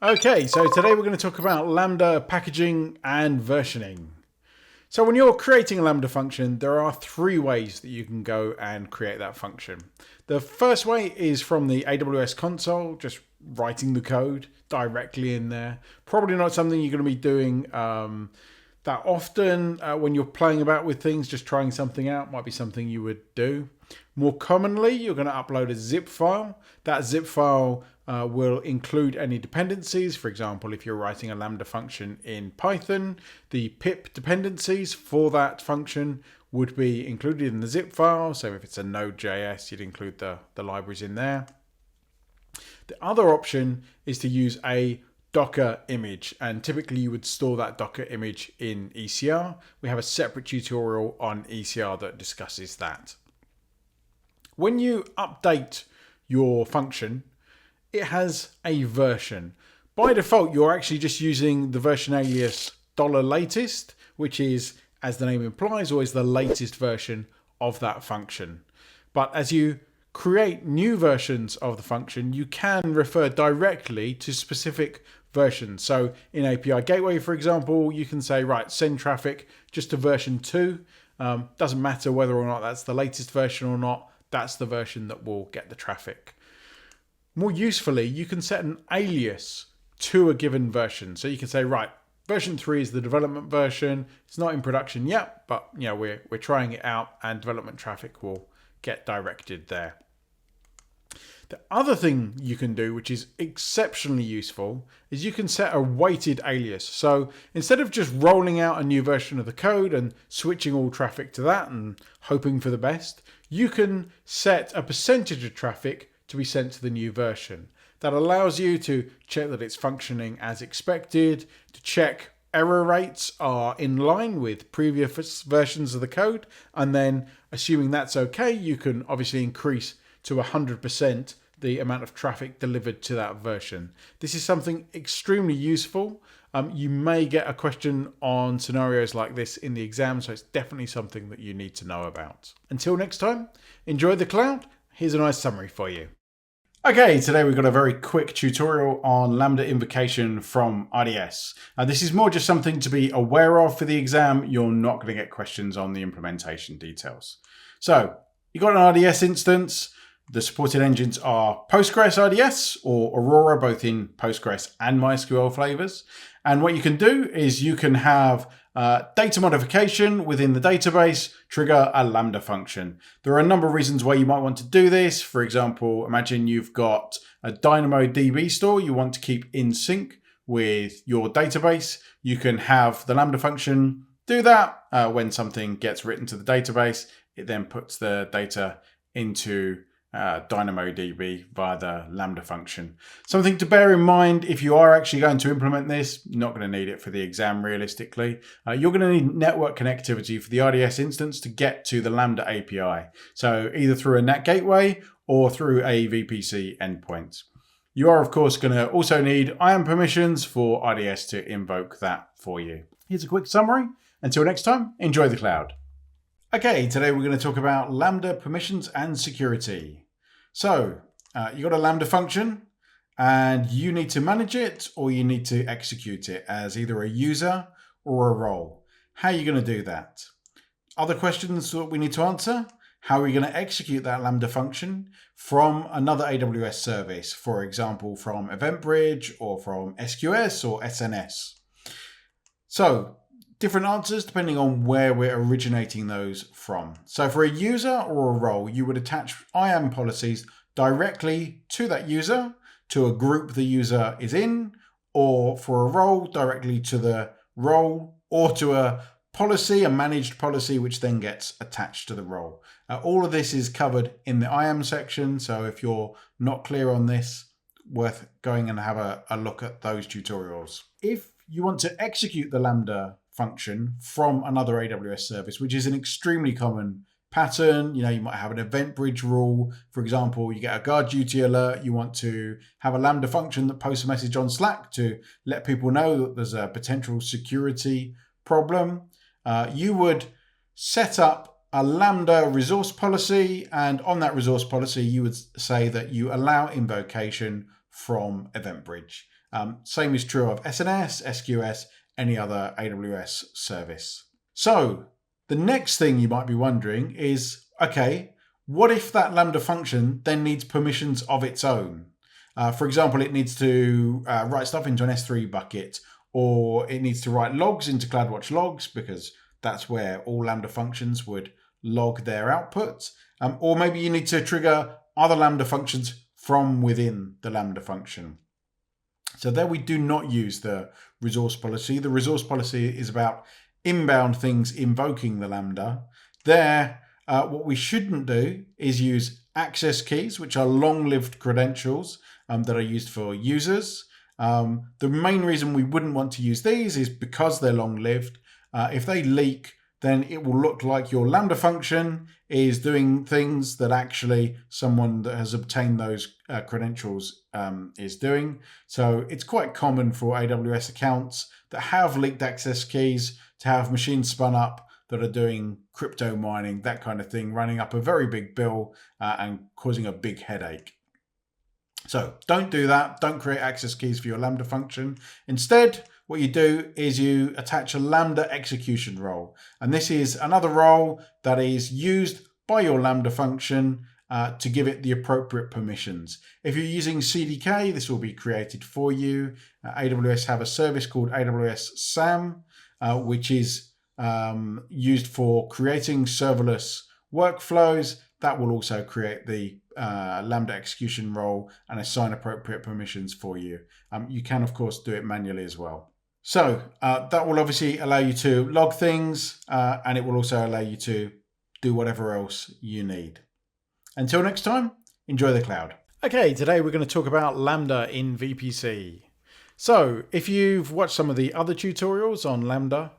Okay, so today we're going to talk about Lambda packaging and versioning. So when you're creating a Lambda function, there are three ways that you can go and create that function. The first way is from the AWS console, just writing the code directly in there. Probably not something you're going to be doing that often when you're playing about with things, just trying something out might be something you would do. More commonly, you're going to upload a zip file. That zip file will include any dependencies. For example, if you're writing a Lambda function in Python, the pip dependencies for that function would be included in the zip file. So if it's a Node.js, you'd include the libraries in there. The other option is to use a Docker image, and typically you would store that Docker image in ECR. We have a separate tutorial on ECR that discusses that. When you update your function, it has a version. By default, you're actually just using the version alias $latest, which is, as the name implies, always the latest version of that function. But as you create new versions of the function, you can refer directly to specific versions. So in API Gateway, for example, you can say, right, send traffic just to version 2. Doesn't matter whether or not that's the latest version or not. That's the version that will get the traffic. More usefully, you can set an alias to a given version. So you can say, right, version 3 is the development version. It's not in production yet, but we're trying it out, and development traffic will get directed there. The other thing you can do, which is exceptionally useful, is you can set a weighted alias. So instead of just rolling out a new version of the code and switching all traffic to that and hoping for the best, you can set a percentage of traffic to be sent to the new version. That allows you to check that it's functioning as expected, to check error rates are in line with previous versions of the code, and then assuming that's okay, you can obviously increase to 100% the amount of traffic delivered to that version. This is something extremely useful. You may get a question on scenarios like this in the exam, so it's definitely something that you need to know about. Until next time, enjoy the cloud. Here's a nice summary for you. Okay, today we've got a very quick tutorial on Lambda Invocation from RDS. This is more just something to be aware of for the exam. You're not going to get questions on the implementation details. So you've got an RDS instance. The supported engines are Postgres RDS or Aurora, both in Postgres and MySQL flavors. And what you can do is you can have data modification within the database, trigger a Lambda function. There are a number of reasons why you might want to do this. For example, imagine you've got a DynamoDB store you want to keep in sync with your database. You can have the Lambda function do that. When something gets written to the database, it then puts the data into DynamoDB via the Lambda function. Something to bear in mind if you are actually going to implement this, you're not going to need it for the exam realistically. You're going to need network connectivity for the RDS instance to get to the Lambda API. So either through a NAT gateway or through a VPC endpoint. You are of course going to also need IAM permissions for RDS to invoke that for you. Here's a quick summary. Until next time, enjoy the cloud. Okay, today we're going to talk about Lambda permissions and security. So you've got a Lambda function and you need to manage it or you need to execute it as either a user or a role. How are you going to do that? Other questions that we need to answer? How are we going to execute that Lambda function from another AWS service? For example, from EventBridge or from SQS or SNS. So different answers depending on where we're originating those from. So for a user or a role, you would attach IAM policies directly to that user, to a group the user is in, or for a role directly to the role, or to a policy, a managed policy, which then gets attached to the role. All of this is covered in the IAM section. So if you're not clear on this, worth going and have a look at those tutorials. If you want to execute the Lambda function from another AWS service, which is an extremely common pattern. You might have an EventBridge rule. For example, you get a guard duty alert. You want to have a Lambda function that posts a message on Slack to let people know that there's a potential security problem. You would set up a Lambda resource policy, and on that resource policy, you would say that you allow invocation from EventBridge. Same is true of SNS, SQS, any other AWS service. So the next thing you might be wondering is, okay, what if that Lambda function then needs permissions of its own? For example, it needs to write stuff into an S3 bucket, or it needs to write logs into CloudWatch logs because that's where all Lambda functions would log their outputs. Or maybe you need to trigger other Lambda functions from within the Lambda function. So there we do not use the resource policy. The resource policy is about inbound things invoking the Lambda. There, what we shouldn't do is use access keys, which are long-lived credentials that are used for users. The main reason we wouldn't want to use these is because they're long-lived. If they leak, then it will look like your Lambda function is doing things that actually someone that has obtained those credentials is doing. So it's quite common for AWS accounts that have leaked access keys to have machines spun up that are doing crypto mining, that kind of thing, running up a very big bill and causing a big headache. So don't do that. Don't create access keys for your Lambda function. Instead, what you do is you attach a Lambda execution role. And this is another role that is used by your Lambda function to give it the appropriate permissions. If you're using CDK, this will be created for you. AWS have a service called AWS SAM, which is used for creating serverless workflows. That will also create the Lambda execution role and assign appropriate permissions for you. You can, of course, do it manually as well. So that will obviously allow you to log things and it will also allow you to do whatever else you need. Until next time, enjoy the cloud. Okay, today we're going to talk about Lambda in VPC. So if you've watched some of the other tutorials on Lambda,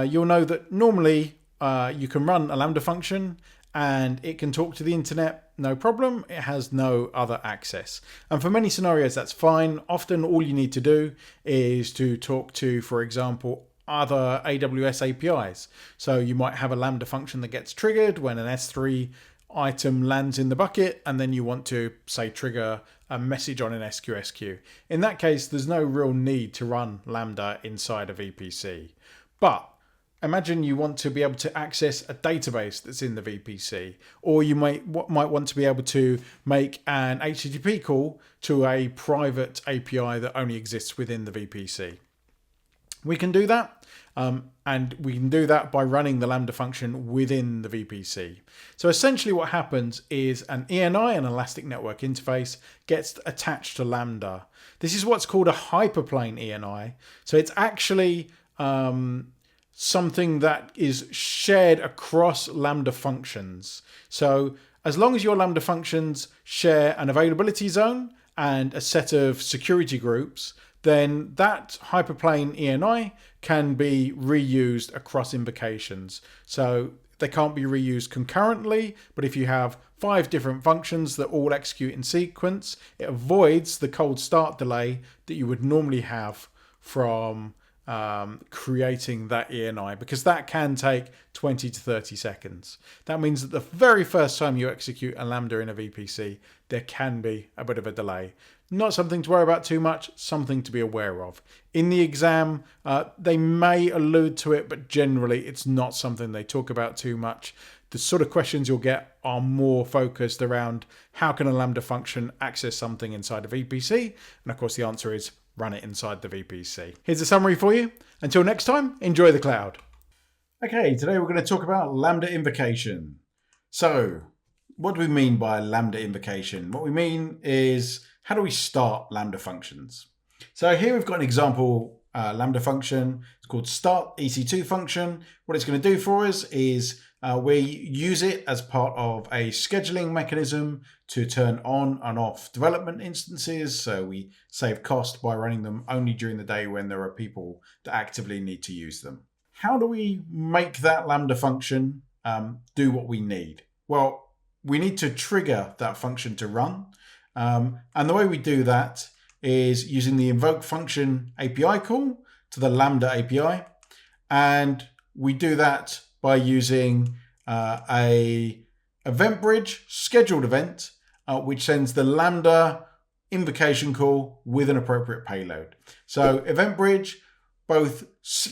you'll know that normally you can run a Lambda function and it can talk to the internet, no problem. It has no other access. And for many scenarios, that's fine. Often all you need to do is to talk to, for example, other AWS APIs. So you might have a Lambda function that gets triggered when an S3 item lands in the bucket, and then you want to, say, trigger a message on an SQS queue. In that case, there's no real need to run Lambda inside a VPC. But imagine you want to be able to access a database that's in the VPC, or you might want to be able to make an HTTP call to a private API that only exists within the VPC. We can do that, and we can do that by running the Lambda function within the VPC. So essentially what happens is an ENI, an Elastic Network Interface, gets attached to Lambda. This is what's called a hyperplane ENI. So it's actually something that is shared across Lambda functions. So as long as your Lambda functions share an availability zone and a set of security groups, then that hyperplane ENI can be reused across invocations. So they can't be reused concurrently, but if you have 5 different functions that all execute in sequence, it avoids the cold start delay that you would normally have from creating that ENI, because that can take 20 to 30 seconds. That means that the very first time you execute a Lambda in a VPC, there can be a bit of a delay. Not something to worry about too much, something to be aware of. In the exam, they may allude to it, but generally it's not something they talk about too much. The sort of questions you'll get are more focused around how can a Lambda function access something inside a VPC? And of course the answer is run it inside the VPC. Here's a summary for you. Until next time, enjoy the cloud. Okay, today we're going to talk about Lambda Invocation. So, what do we mean by Lambda Invocation? What we mean is, how do we start Lambda functions? So here we've got an example Lambda function. It's called start EC2 function. What it's going to do for us is we use it as part of a scheduling mechanism to turn on and off development instances. So we save cost by running them only during the day when there are people that actively need to use them. How do we make that Lambda function do what we need? Well, we need to trigger that function to run. And the way we do that is using the invoke function API call to the Lambda API. And we do that by using a EventBridge scheduled event, which sends the Lambda invocation call with an appropriate payload. So EventBridge both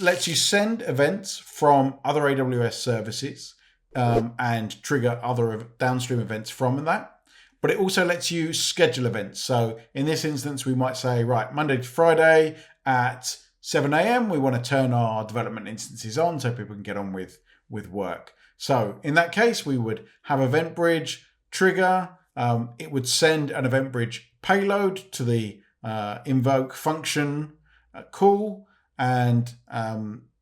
lets you send events from other AWS services and trigger other downstream events from that. But it also lets you schedule events. So in this instance, we might say, right, Monday to Friday at 7 a.m., we want to turn our development instances on so people can get on with work. So in that case, we would have EventBridge trigger. It would send an EventBridge payload to the invoke function call, and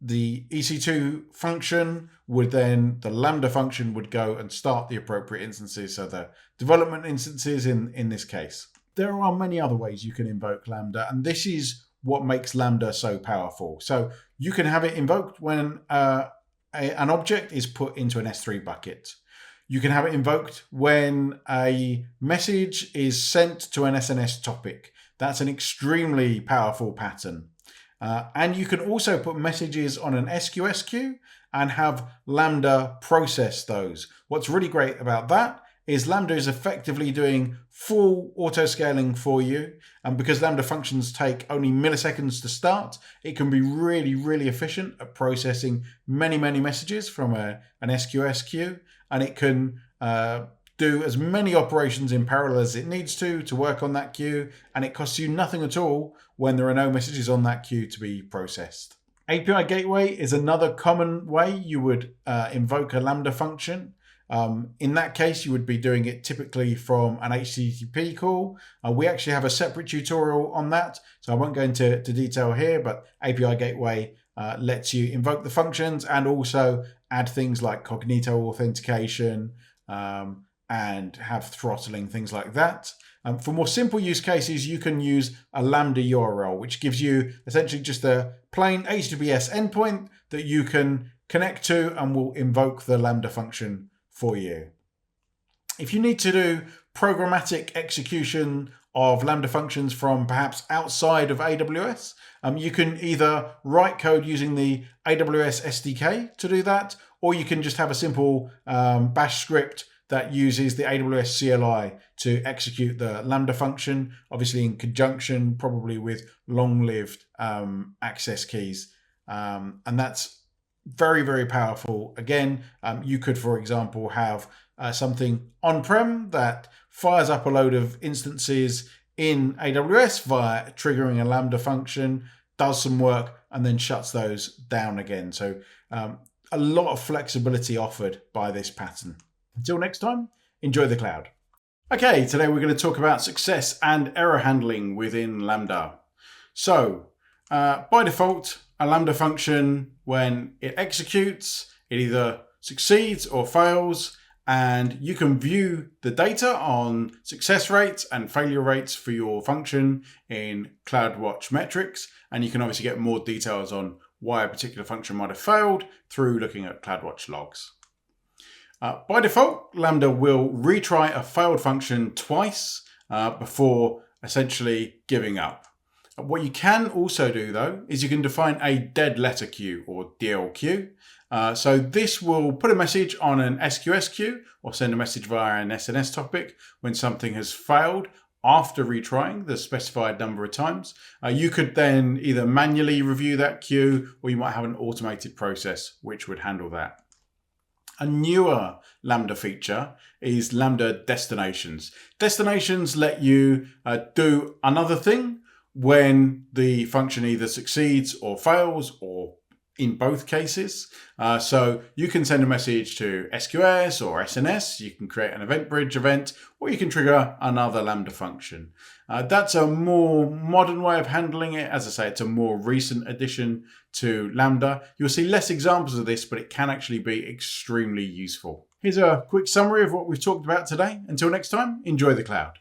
the EC2 function would then, the Lambda function would go and start the appropriate instances, so the development instances in this case. There are many other ways you can invoke Lambda, and this is what makes Lambda so powerful. So you can have it invoked when an object is put into an S3 bucket. You can have it invoked when a message is sent to an SNS topic. That's an extremely powerful pattern. And you can also put messages on an SQS queue and have Lambda process those. What's really great about that is Lambda is effectively doing full auto-scaling for you. And because Lambda functions take only milliseconds to start, it can be really, really efficient at processing many, many messages from an SQS queue. And it can do as many operations in parallel as it needs to work on that queue, and it costs you nothing at all when there are no messages on that queue to be processed. API gateway is another common way you would invoke a Lambda function. In that case, you would be doing it typically from an HTTP call. We actually have a separate tutorial on that, so I won't go into detail here, but API gateway lets you invoke the functions and also add things like cognito authentication, and have throttling, things like that. For more simple use cases, you can use a Lambda URL, which gives you essentially just a plain HTTPS endpoint that you can connect to and will invoke the Lambda function for you. If you need to do programmatic execution of Lambda functions from perhaps outside of AWS, you can either write code using the AWS SDK to do that, or you can just have a simple bash script that uses the AWS CLI to execute the Lambda function, obviously in conjunction probably with long-lived access keys. And that's very, very powerful. Again, you could, for example, have something on-prem that fires up a load of instances in AWS via triggering a Lambda function, does some work, and then shuts those down again. So a lot of flexibility offered by this pattern. Until next time, enjoy the cloud. Okay, today we're going to talk about success and error handling within Lambda. So by default, a Lambda function, when it executes, it either succeeds or fails, and you can view the data on success rates and failure rates for your function in CloudWatch metrics, and you can obviously get more details on why a particular function might have failed through looking at CloudWatch logs. By default, Lambda will retry a failed function twice before essentially giving up. What you can also do, though, is you can define a dead letter queue, or DLQ. So this will put a message on an SQS queue or send a message via an SNS topic when something has failed after retrying the specified number of times. You could then either manually review that queue, or you might have an automated process which would handle that. A newer Lambda feature is Lambda Destinations. Destinations let you do another thing when the function either succeeds or fails, or in both cases. So you can send a message to SQS or SNS, you can create an EventBridge event, or you can trigger another Lambda function. That's a more modern way of handling it. As I say, it's a more recent addition to Lambda. You'll see less examples of this, but it can actually be extremely useful. Here's a quick summary of what we've talked about today. Until next time, enjoy the cloud.